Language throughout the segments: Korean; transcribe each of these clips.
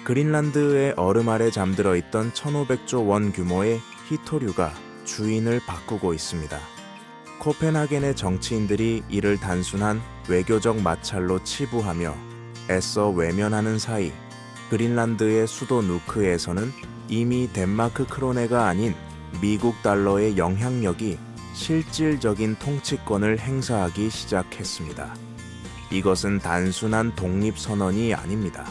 그린란드의 얼음 아래 잠들어 있던 1500조 원 규모의 히토류가 주인을 바꾸고 있습니다. 코펜하겐의 정치인들이 이를 단순한 외교적 마찰로 치부하며 애써 외면하는 사이 그린란드의 수도 누크에서는 이미 덴마크 크로네가 아닌 미국 달러의 영향력이 실질적인 통치권을 행사하기 시작했습니다. 이것은 단순한 독립선언이 아닙니다.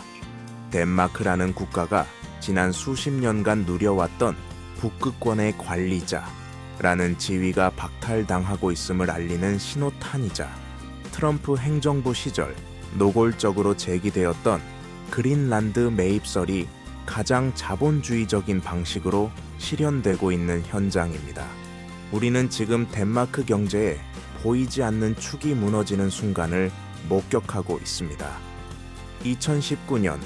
덴마크라는 국가가 지난 수십 년간 누려왔던 북극권의 관리자라는 지위가 박탈당하고 있음을 알리는 신호탄이자 트럼프 행정부 시절 노골적으로 제기되었던 그린란드 매입설이 가장 자본주의적인 방식으로 실현되고 있는 현장입니다. 우리는 지금 덴마크 경제에 보이지 않는 축이 무너지는 순간을 목격하고 있습니다. 2019년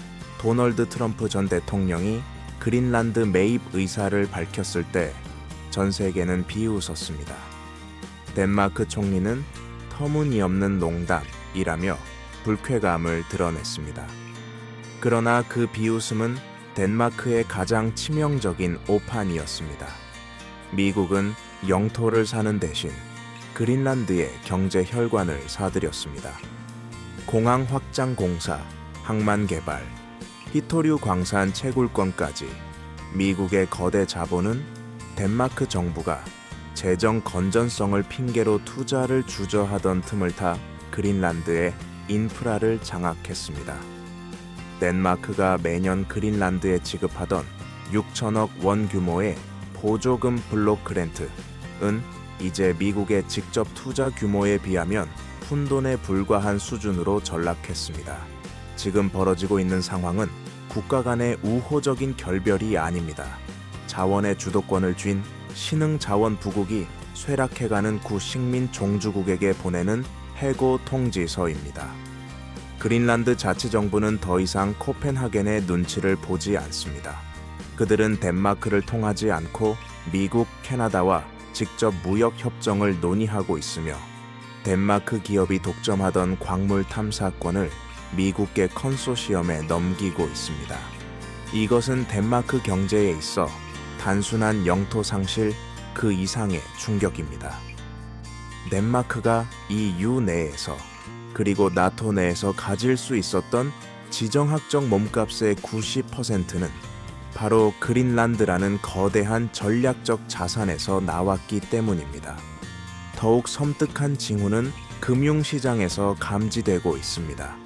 도널드 트럼프 전 대통령이 그린란드 매입 의사를 밝혔을 때 전 세계는 비웃었습니다. 덴마크 총리는 터무니없는 농담이라며 불쾌감을 드러냈습니다. 그러나 그 비웃음은 덴마크의 가장 치명적인 오판이었습니다. 미국은 영토를 사는 대신 그린란드의 경제 혈관을 사들였습니다. 공항 확장 공사, 항만 개발, 히토류 광산 채굴권까지 미국의 거대 자본은 덴마크 정부가 재정 건전성을 핑계로 투자를 주저하던 틈을 타 그린란드의 인프라를 장악했습니다. 덴마크가 매년 그린란드에 지급하던 6천억 원 규모의 보조금 블록 그랜트은 이제 미국의 직접 투자 규모에 비하면 푼돈에 불과한 수준으로 전락했습니다. 지금 벌어지고 있는 상황은 국가 간의 우호적인 결별이 아닙니다. 자원의 주도권을 쥔 신흥자원 부국이 쇠락해가는 구식민 종주국에게 보내는 해고 통지서입니다. 그린란드 자치정부는 더 이상 코펜하겐의 눈치를 보지 않습니다. 그들은 덴마크를 통하지 않고 미국, 캐나다와 직접 무역 협정을 논의하고 있으며 덴마크 기업이 독점하던 광물 탐사권을 미국계 컨소시엄에 넘기고 있습니다. 이것은 덴마크 경제에 있어 단순한 영토 상실 그 이상의 충격입니다. 덴마크가 EU 내에서 그리고 나토 내에서 가질 수 있었던 지정학적 몸값의 90%는 바로 그린란드라는 거대한 전략적 자산에서 나왔기 때문입니다. 더욱 섬뜩한 징후는 금융시장에서 감지되고 있습니다.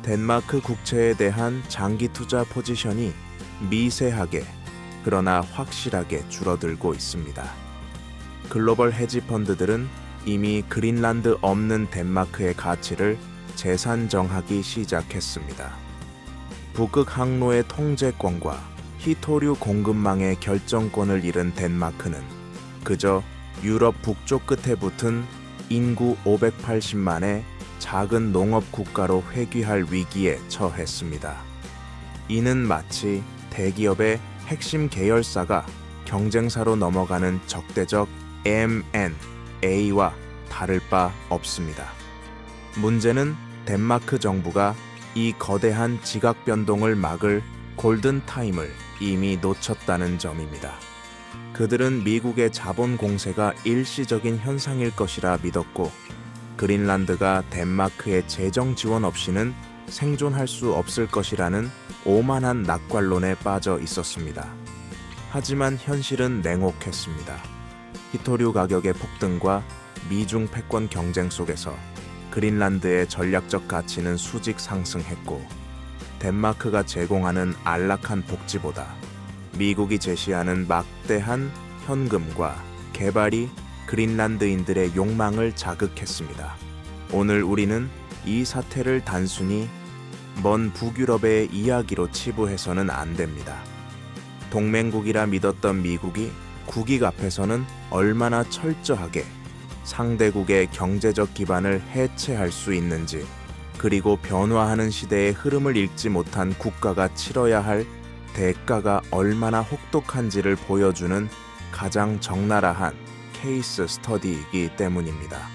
덴마크 국채에 대한 장기 투자 포지션이 미세하게 그러나 확실하게 줄어들고 있습니다. 글로벌 헤지 펀드들은 이미 그린란드 없는 덴마크의 가치를 재산정하기 시작했습니다. 북극 항로의 통제권과 히토류 공급망의 결정권을 잃은 덴마크는 그저 유럽 북쪽 끝에 붙은 인구 580만의 작은 농업 국가로 회귀할 위기에 처했습니다. 이는 마치 대기업의 핵심 계열사가 경쟁사로 넘어가는 적대적 M&A와 다를 바 없습니다. 문제는 덴마크 정부가 이 거대한 지각 변동을 막을 골든타임을 이미 놓쳤다는 점입니다. 그들은 미국의 자본 공세가 일시적인 현상일 것이라 믿었고 그린란드가 덴마크의 재정 지원 없이는 생존할 수 없을 것이라는 오만한 낙관론에 빠져 있었습니다. 하지만 현실은 냉혹했습니다. 히토류 가격의 폭등과 미중 패권 경쟁 속에서 그린란드의 전략적 가치는 수직 상승했고 덴마크가 제공하는 안락한 복지보다 미국이 제시하는 막대한 현금과 개발이 그린란드인들의 욕망을 자극했습니다. 오늘 우리는 이 사태를 단순히 먼 북유럽의 이야기로 치부해서는 안 됩니다. 동맹국이라 믿었던 미국이 국익 앞에서는 얼마나 철저하게 상대국의 경제적 기반을 해체할 수 있는지, 그리고 변화하는 시대의 흐름을 읽지 못한 국가가 치러야 할 대가가 얼마나 혹독한지를 보여주는 가장 적나라한 케이스 스터디이기 때문입니다.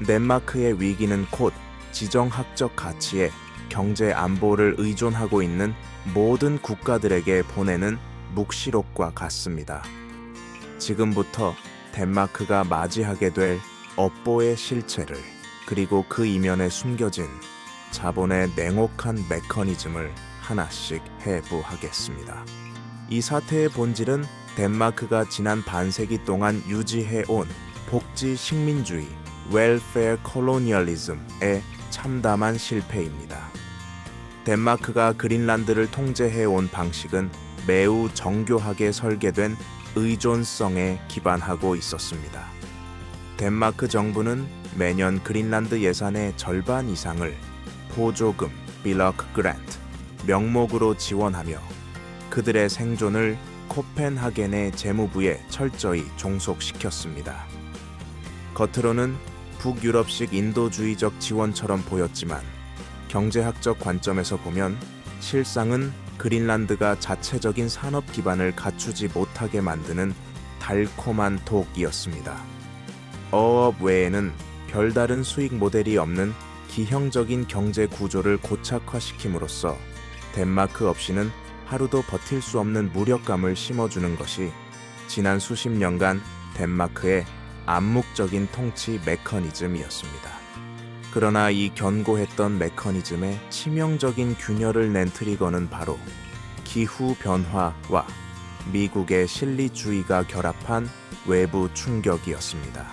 덴마크의 위기는 곧 지정학적 가치의 경제 안보를 의존하고 있는 모든 국가들에게 보내는 묵시록과 같습니다. 지금부터 덴마크가 맞이하게 될 업보의 실체를, 그리고 그 이면에 숨겨진 자본의 냉혹한 메커니즘을 하나씩 해부하겠습니다. 이 사태의 본질은 덴마크가 지난 반세기 동안 유지해온 복지 식민주의 (welfare colonialism의) 참담한 실패입니다. 덴마크가 그린란드를 통제해온 방식은 매우 정교하게 설계된 의존성에 기반하고 있었습니다. 덴마크 정부는 매년 그린란드 예산의 절반 이상을 보조금 (빌러크 그랜트) 명목으로 지원하며 그들의 생존을 코펜하겐의 재무부에 철저히 종속시켰습니다. 겉으로는 북유럽식 인도주의적 지원처럼 보였지만 경제학적 관점에서 보면 실상은 그린란드가 자체적인 산업 기반을 갖추지 못하게 만드는 달콤한 독이었습니다. 어업 외에는 별다른 수익 모델이 없는 기형적인 경제 구조를 고착화시킴으로써 덴마크 없이는 하루도 버틸 수 없는 무력감을 심어주는 것이 지난 수십 년간 덴마크의 암묵적인 통치 메커니즘이었습니다. 그러나 이 견고했던 메커니즘에 치명적인 균열을 낸 트리거는 바로 기후 변화와 미국의 실리주의가 결합한 외부 충격이었습니다.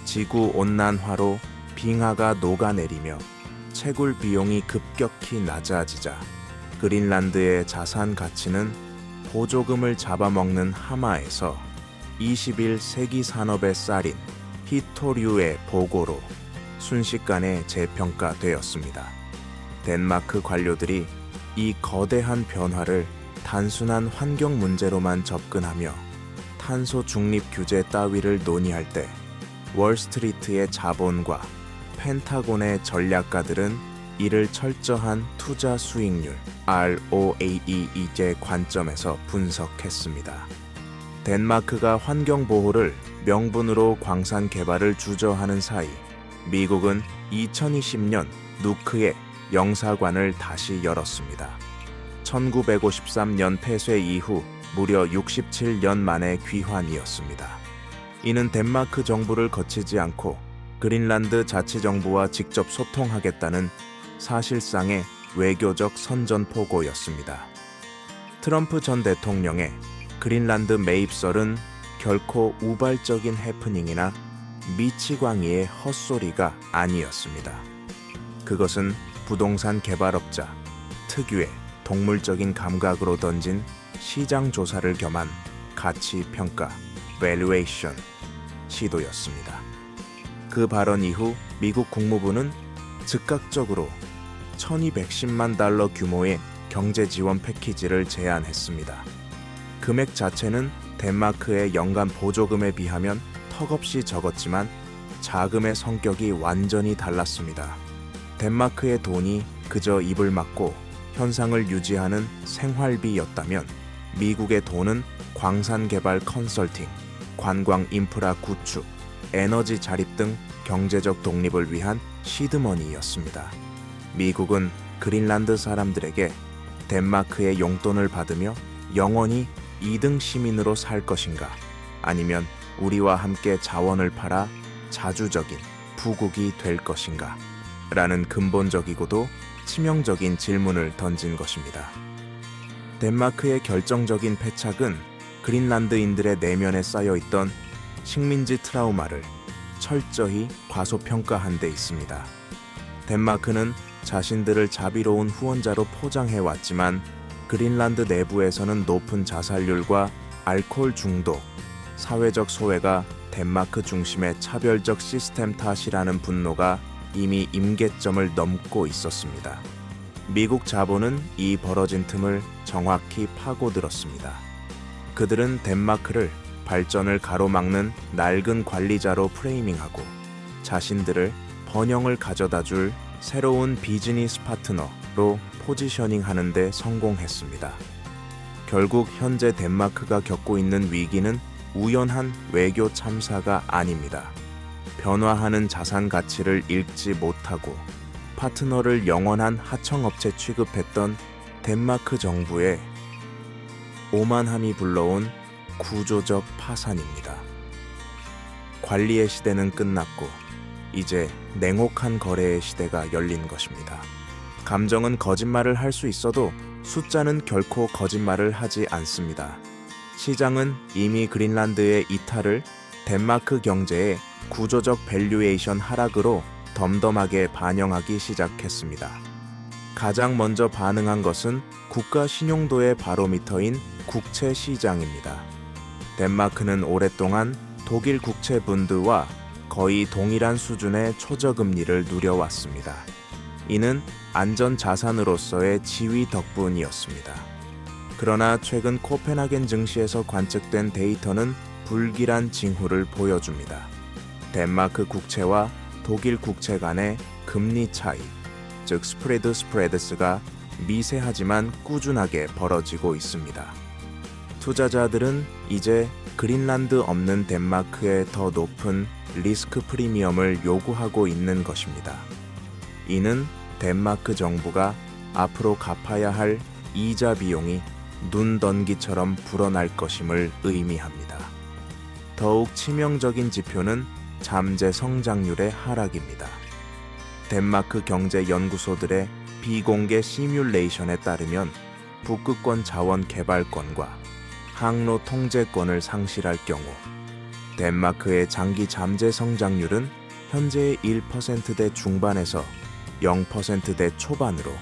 지구 온난화로 빙하가 녹아내리며 채굴 비용이 급격히 낮아지자 그린란드의 자산 가치는 보조금을 잡아먹는 하마에서 21세기 산업의 쌀인 히토류의 보고로 순식간에 재평가되었습니다. 덴마크 관료들이 이 거대한 변화를 단순한 환경 문제로만 접근하며 탄소 중립 규제 따위를 논의할 때 월스트리트의 자본과 펜타곤의 전략가들은 이를 철저한 투자 수익률 (ROAE의) 관점에서 분석했습니다. 덴마크가 환경 보호를 명분으로 광산 개발을 주저하는 사이 미국은 2020년 누크의 영사관을 다시 열었습니다. 1953년 폐쇄 이후 무려 67년 만의 귀환이었습니다. 이는 덴마크 정부를 거치지 않고 그린란드 자치정부와 직접 소통하겠다는 사실상의 외교적 선전포고였습니다. 트럼프 전 대통령의 그린란드 매입설은 결코 우발적인 해프닝이나 미치광이의 헛소리가 아니었습니다. 그것은 부동산 개발업자 특유의 동물적인 감각으로 던진 시장 조사를 겸한 가치 평가 (valuation) 시도였습니다. 그 발언 이후 미국 국무부는 즉각적으로 1210만 달러 규모의 경제 지원 패키지를 제안했습니다. 금액 자체는 덴마크의 연간 보조금에 비하면 턱없이 적었지만 자금의 성격이 완전히 달랐습니다. 덴마크의 돈이 그저 입을 막고 현상을 유지하는 생활비였다면 미국의 돈은 광산 개발 컨설팅, 관광 인프라 구축, 에너지 자립 등 경제적 독립을 위한 시드머니였습니다. 미국은 그린란드 사람들에게 덴마크의 용돈을 받으며 영원히 2등 시민으로 살 것인가, 아니면 우리와 함께 자원을 팔아 자주적인 부국이 될 것인가 라는 근본적이고도 치명적인 질문을 던진 것입니다. 덴마크의 결정적인 패착은 그린란드인들의 내면에 쌓여있던 식민지 트라우마를 철저히 과소평가한 데 있습니다. 덴마크는 자신들을 자비로운 후원자로 포장해왔지만 그린란드 내부에서는 높은 자살률과 알코올 중독, 사회적 소외가 덴마크 중심의 차별적 시스템 탓이라는 분노가 이미 임계점을 넘고 있었습니다. 미국 자본은 이 벌어진 틈을 정확히 파고들었습니다. 그들은 덴마크를 발전을 가로막는 낡은 관리자로 프레이밍하고 자신들을 번영을 가져다줄 새로운 비즈니스 파트너로 포지셔닝하는 데 성공했습니다. 결국 현재 덴마크가 겪고 있는 위기는 우연한 외교 참사가 아닙니다. 변화하는 자산 가치를 읽지 못하고 파트너를 영원한 하청업체 취급했던 덴마크 정부의 오만함이 불러온 구조적 파산입니다. 관리의 시대는 끝났고 이제 냉혹한 거래의 시대가 열린 것입니다. 감정은 거짓말을 할 수 있어도 숫자는 결코 거짓말을 하지 않습니다. 시장은 이미 그린란드의 이탈을 덴마크 경제의 구조적 밸류에이션 하락으로 덤덤하게 반영하기 시작했습니다. 가장 먼저 반응한 것은 국가 신용도의 바로미터인 국채 시장입니다. 덴마크는 오랫동안 독일 국채 분드와 거의 동일한 수준의 초저금리를 누려왔습니다. 이는 안전 자산으로서의 지위 덕분이었습니다. 그러나 최근 코펜하겐 증시에서 관측된 데이터는 불길한 징후를 보여줍니다. 덴마크 국채와 독일 국채 간의 금리 차이, 즉 스프레드스가 미세하지만 꾸준하게 벌어지고 있습니다. 투자자들은 이제 그린란드 없는 덴마크의 더 높은 리스크 프리미엄을 요구하고 있는 것입니다. 이는 덴마크 정부가 앞으로 갚아야 할 이자 비용이 눈던기처럼 불어날 것임을 의미합니다. 더욱 치명적인 지표는 잠재 성장률의 하락입니다. 덴마크 경제연구소들의 비공개 시뮬레이션에 따르면 북극권 자원 개발권과 항로 통제권을 상실할 경우 덴마크의 장기 잠재 성장률은 현재의 1%대 중반에서 0%대 초반으로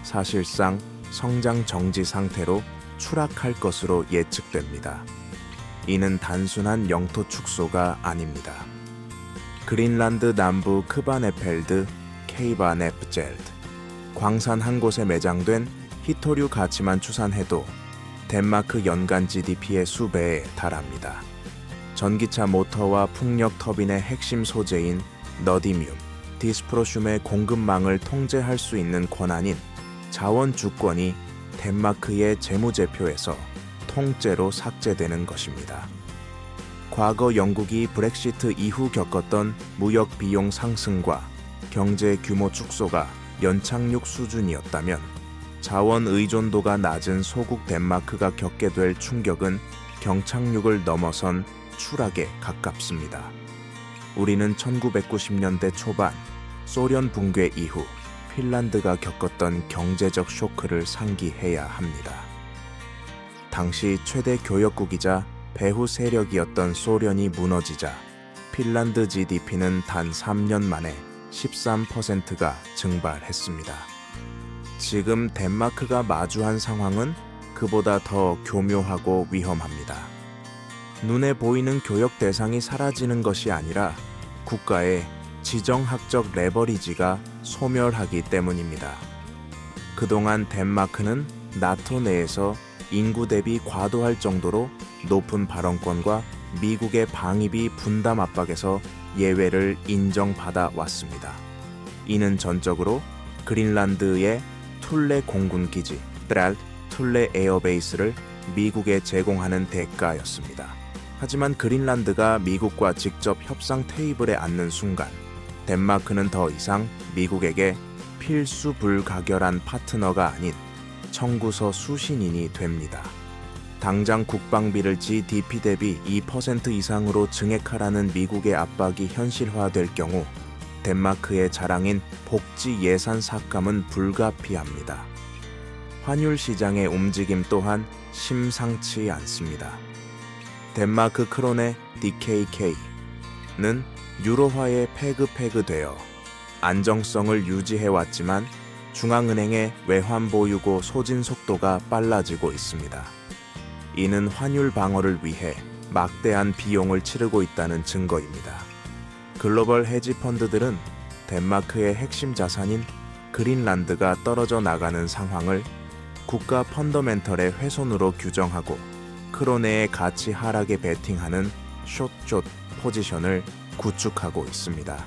사실상 성장 정지 상태로 추락할 것으로 예측됩니다. 이는 단순한 영토 축소가 아닙니다. 그린란드 남부 크바네펠드 케이바네프젤드 광산 한 곳에 매장된 히토류 가치만 추산해도 덴마크 연간 GDP의 수배에 달합니다. 전기차 모터와 풍력 터빈의 핵심 소재인 너디뮴, 디스프로슘의 공급망을 통제할 수 있는 권한인 자원 주권이 덴마크의 재무제표에서 통째로 삭제되는 것입니다. 과거 영국이 브렉시트 이후 겪었던 무역 비용 상승과 경제 규모 축소가 연착륙 수준이었다면 자원 의존도가 낮은 소국 덴마크가 겪게 될 충격은 경착륙을 넘어선 추락에 가깝습니다. 우리는 1990년대 초반 소련 붕괴 이후 핀란드가 겪었던 경제적 쇼크를 상기해야 합니다. 당시 최대 교역국이자 배후 세력이었던 소련이 무너지자 핀란드 GDP는 단 3년 만에 13%가 증발했습니다. 지금 덴마크가 마주한 상황은 그보다 더 교묘하고 위험합니다. 눈에 보이는 교역 대상이 사라지는 것이 아니라 국가의 지정학적 레버리지가 소멸하기 때문입니다. 그동안 덴마크는 나토 내에서 인구 대비 과도할 정도로 높은 발언권과 미국의 방위비 분담 압박에서 예외를 인정받아 왔습니다. 이는 전적으로 그린란드의 툴레 공군 기지, 툴레 에어베이스를 미국에 제공하는 대가였습니다. 하지만 그린란드가 미국과 직접 협상 테이블에 앉는 순간 덴마크는 더 이상 미국에게 필수 불가결한 파트너가 아닌 청구서 수신인이 됩니다. 당장 국방비를 GDP 대비 2% 이상으로 증액하라는 미국의 압박이 현실화될 경우 덴마크의 자랑인 복지 예산 삭감은 불가피합니다. 환율 시장의 움직임 또한 심상치 않습니다. 덴마크 크론의 DKK는 유로화에 페그되어 안정성을 유지해왔지만 중앙은행의 외환 보유고 소진 속도가 빨라지고 있습니다. 이는 환율 방어를 위해 막대한 비용을 치르고 있다는 증거입니다. 글로벌 헤지 펀드들은 덴마크의 핵심 자산인 그린란드가 떨어져 나가는 상황을 국가 펀더멘털의 훼손으로 규정하고 크로네의 가치 하락에 베팅하는 숏 포지션을 구축하고 있습니다.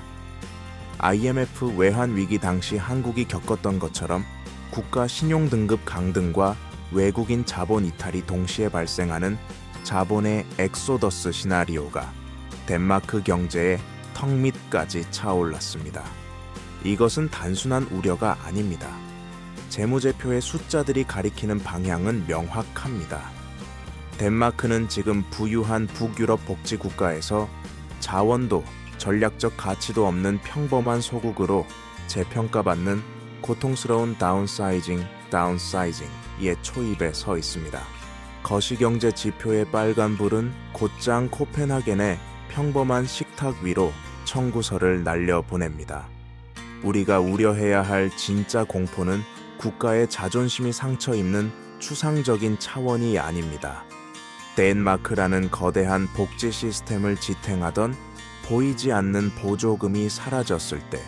IMF 외환 위기 당시 한국이 겪었던 것처럼 국가 신용 등급 강등과 외국인 자본 이탈이 동시에 발생하는 자본의 엑소더스 시나리오가 덴마크 경제의 턱 밑까지 차올랐습니다. 이것은 단순한 우려가 아닙니다. 재무제표의 숫자들이 가리키는 방향은 명확합니다. 덴마크는 지금 부유한 북유럽 복지국가에서 자원도 전략적 가치도 없는 평범한 소국으로 재평가받는 고통스러운 다운사이징의 초입에 서 있습니다. 거시경제 지표의 빨간불은 곧장 코펜하겐의 평범한 식탁 위로 청구서를 날려보냅니다. 우리가 우려해야 할 진짜 공포는 국가의 자존심이 상처 입는 추상적인 차원이 아닙니다. 덴마크라는 거대한 복지 시스템을 지탱하던 보이지 않는 보조금이 사라졌을 때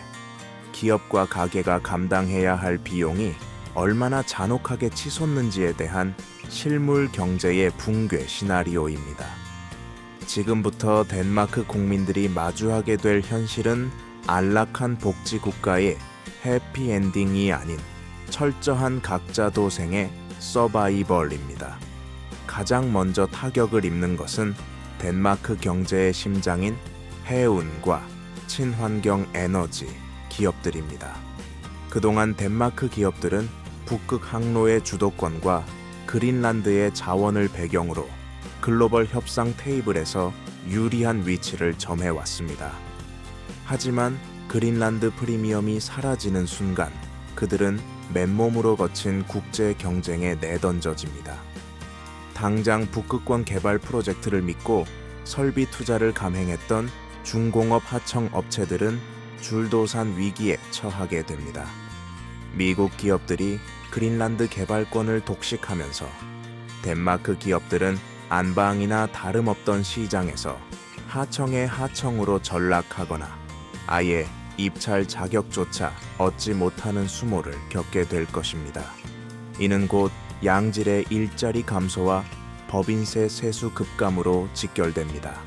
기업과 가게가 감당해야 할 비용이 얼마나 잔혹하게 치솟는지에 대한 실물 경제의 붕괴 시나리오입니다. 지금부터 덴마크 국민들이 마주하게 될 현실은 안락한 복지 국가의 해피엔딩이 아닌 철저한 각자 도생의 서바이벌입니다. 가장 먼저 타격을 입는 것은 덴마크 경제의 심장인 해운과 친환경 에너지 기업들입니다. 그동안 덴마크 기업들은 북극 항로의 주도권과 그린란드의 자원을 배경으로 글로벌 협상 테이블에서 유리한 위치를 점해왔습니다. 하지만 그린란드 프리미엄이 사라지는 순간 그들은 맨몸으로 거친 국제 경쟁에 내던져집니다. 당장 북극권 개발 프로젝트를 믿고 설비 투자를 감행했던 중공업 하청 업체들은 줄도산 위기에 처하게 됩니다. 미국 기업들이 그린란드 개발권을 독식하면서 덴마크 기업들은 안방이나 다름없던 시장에서 하청의 하청으로 전락하거나 아예 입찰 자격조차 얻지 못하는 수모를 겪게 될 것입니다. 이는 곧 양질의 일자리 감소와 법인세 세수 급감으로 직결됩니다.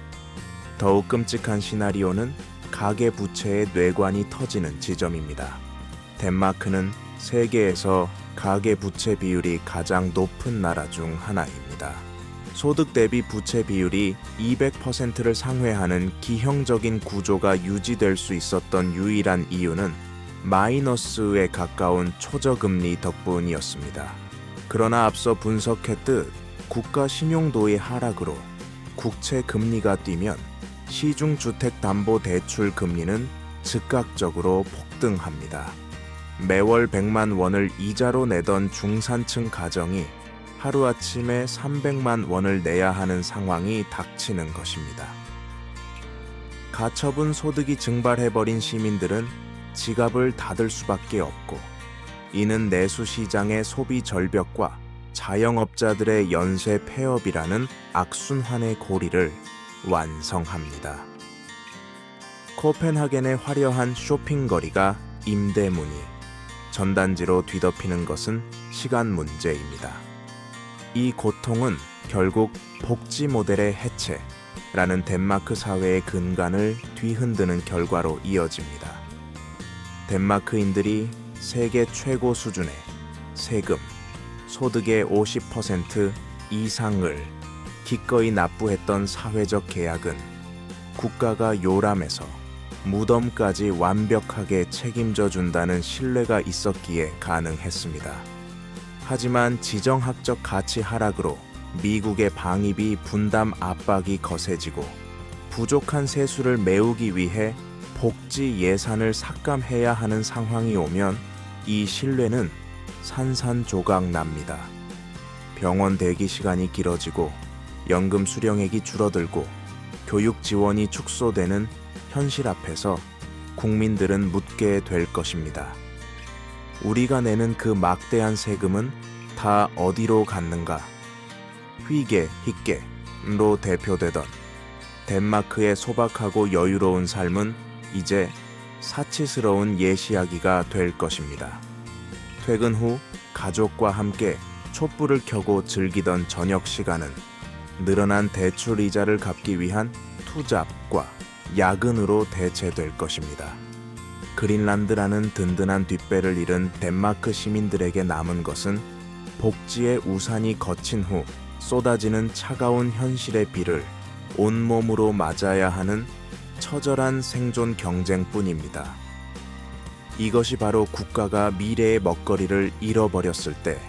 더욱 끔찍한 시나리오는 가계부채의 뇌관이 터지는 지점입니다. 덴마크는 세계에서 가계부채 비율이 가장 높은 나라 중 하나입니다. 소득 대비 부채 비율이 200%를 상회하는 기형적인 구조가 유지될 수 있었던 유일한 이유는 마이너스에 가까운 초저금리 덕분이었습니다. 그러나 앞서 분석했듯 국가 신용도의 하락으로 국채 금리가 뛰면 시중주택담보대출 금리는 즉각적으로 폭등합니다. 매월 100만 원을 이자로 내던 중산층 가정이 하루아침에 300만 원을 내야 하는 상황이 닥치는 것입니다. 가처분 소득이 증발해버린 시민들은 지갑을 닫을 수밖에 없고 이는 내수시장의 소비 절벽과 자영업자들의 연쇄 폐업이라는 악순환의 고리를 완성합니다. 코펜하겐의 화려한 쇼핑거리가 임대문이, 전단지로 뒤덮이는 것은 시간 문제입니다. 이 고통은 결국 복지 모델의 해체라는 덴마크 사회의 근간을 뒤흔드는 결과로 이어집니다. 덴마크인들이 세계 최고 수준의 세금, 소득의 50% 이상을 기꺼이 납부했던 사회적 계약은 국가가 요람해서 무덤까지 완벽하게 책임져 준다는 신뢰가 있었기에 가능했습니다. 하지만 지정학적 가치 하락으로 미국의 방위비 분담 압박이 거세지고 부족한 세수를 메우기 위해 복지 예산을 삭감해야 하는 상황이 오면 이 신뢰는 산산조각 납니다. 병원 대기 시간이 길어지고 연금 수령액이 줄어들고 교육 지원이 축소되는 현실 앞에서 국민들은 묻게 될 것입니다. 우리가 내는 그 막대한 세금은 다 어디로 갔는가? 휘게, 희게로 대표되던 덴마크의 소박하고 여유로운 삶은 이제 사치스러운 예시하기가 될 것입니다. 퇴근 후 가족과 함께 촛불을 켜고 즐기던 저녁 시간은 늘어난 대출 이자를 갚기 위한 투잡과 야근으로 대체될 것입니다. 그린란드라는 든든한 뒷배를 잃은 덴마크 시민들에게 남은 것은 복지의 우산이 거친 후 쏟아지는 차가운 현실의 비를 온몸으로 맞아야 하는 처절한 생존 경쟁뿐입니다. 이것이 바로 국가가 미래의 먹거리를 잃어버렸을 때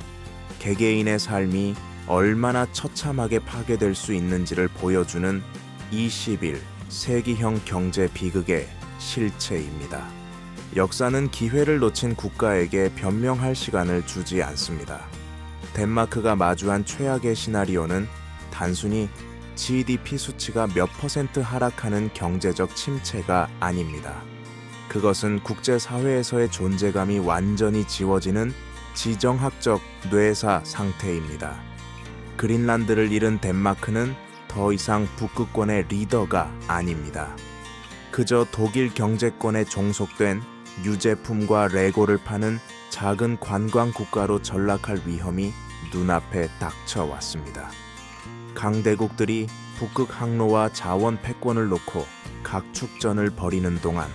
개개인의 삶이 얼마나 처참하게 파괴될 수 있는지를 보여주는 21세기형 경제 비극의 실체입니다. 역사는 기회를 놓친 국가에게 변명할 시간을 주지 않습니다. 덴마크가 마주한 최악의 시나리오는 단순히 GDP 수치가 몇 퍼센트 하락하는 경제적 침체가 아닙니다. 그것은 국제사회에서의 존재감이 완전히 지워지는 지정학적 뇌사 상태입니다. 그린란드를 잃은 덴마크는 더 이상 북극권의 리더가 아닙니다. 그저 독일 경제권에 종속된 유제품과 레고를 파는 작은 관광 국가로 전락할 위험이 눈앞에 닥쳐왔습니다. 강대국들이 북극 항로와 자원 패권을 놓고 각축전을 벌이는 동안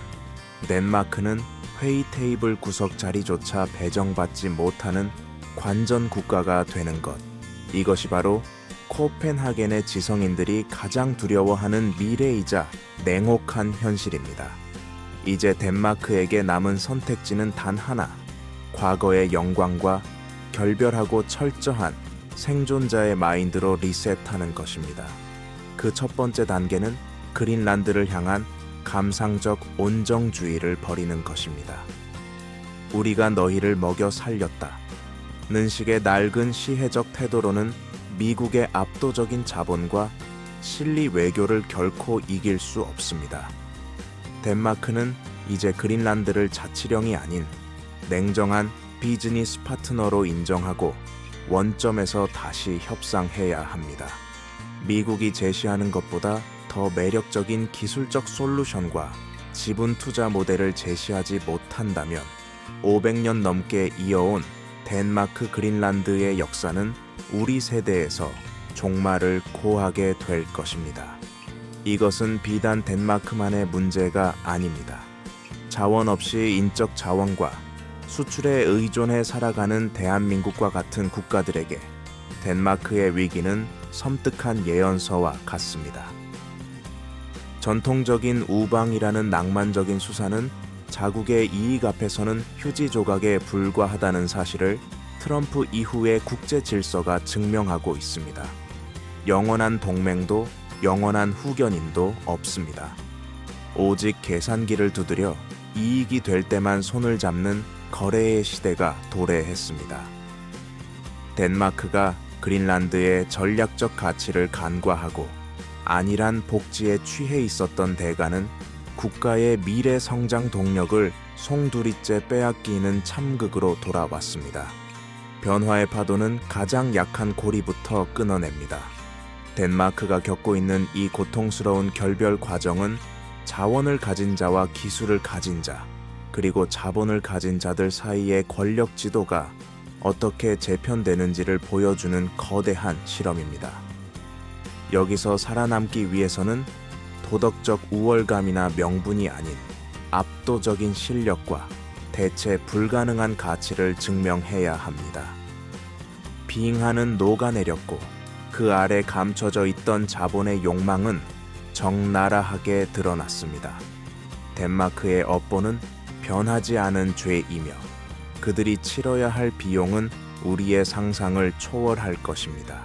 덴마크는 회의 테이블 구석 자리조차 배정받지 못하는 관전 국가가 되는 것. 이것이 바로 코펜하겐의 지성인들이 가장 두려워하는 미래이자 냉혹한 현실입니다. 이제 덴마크에게 남은 선택지는 단 하나, 과거의 영광과 결별하고 철저한 생존자의 마인드로 리셋하는 것입니다. 그 첫 번째 단계는 그린란드를 향한 감상적 온정주의를 버리는 것입니다. 우리가 너희를 먹여 살렸다는 식의 낡은 시혜적 태도로는 미국의 압도적인 자본과 실리 외교를 결코 이길 수 없습니다. 덴마크는 이제 그린란드를 자치령이 아닌 냉정한 비즈니스 파트너로 인정하고 원점에서 다시 협상해야 합니다. 미국이 제시하는 것보다 더 매력적인 기술적 솔루션과 지분 투자 모델을 제시하지 못한다면 500년 넘게 이어온 덴마크 그린란드의 역사는 우리 세대에서 종말을 고하게 될 것입니다. 이것은 비단 덴마크만의 문제가 아닙니다. 자원 없이 인적 자원과 수출에 의존해 살아가는 대한민국과 같은 국가들에게 덴마크의 위기는 섬뜩한 예언서와 같습니다. 전통적인 우방이라는 낭만적인 수사는 자국의 이익 앞에서는 휴지 조각에 불과하다는 사실을 트럼프 이후의 국제 질서가 증명하고 있습니다. 영원한 동맹도 영원한 후견인도 없습니다. 오직 계산기를 두드려 이익이 될 때만 손을 잡는 거래의 시대가 도래했습니다. 덴마크가 그린란드의 전략적 가치를 간과하고 안일한 복지에 취해 있었던 대가는 국가의 미래 성장 동력을 송두리째 빼앗기는 참극으로 돌아왔습니다. 변화의 파도는 가장 약한 고리부터 끊어냅니다. 덴마크가 겪고 있는 이 고통스러운 결별 과정은 자원을 가진 자와 기술을 가진 자, 그리고 자본을 가진 자들 사이의 권력 지도가 어떻게 재편되는지를 보여주는 거대한 실험입니다. 여기서 살아남기 위해서는 도덕적 우월감이나 명분이 아닌 압도적인 실력과 대체 불가능한 가치를 증명해야 합니다. 빙하는 녹아내렸고 그 아래 감춰져 있던 자본의 욕망은 적나라하게 드러났습니다. 덴마크의 업보는 변하지 않은 죄이며 그들이 치러야 할 비용은 우리의 상상을 초월할 것입니다.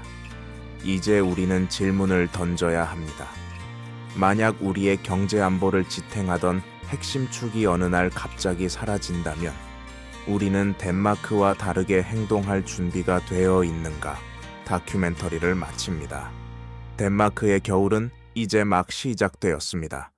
이제 우리는 질문을 던져야 합니다. 만약 우리의 경제 안보를 지탱하던 핵심 축이 어느 날 갑자기 사라진다면 우리는 덴마크와 다르게 행동할 준비가 되어 있는가? 다큐멘터리를 마칩니다. 덴마크의 겨울은 이제 막 시작되었습니다.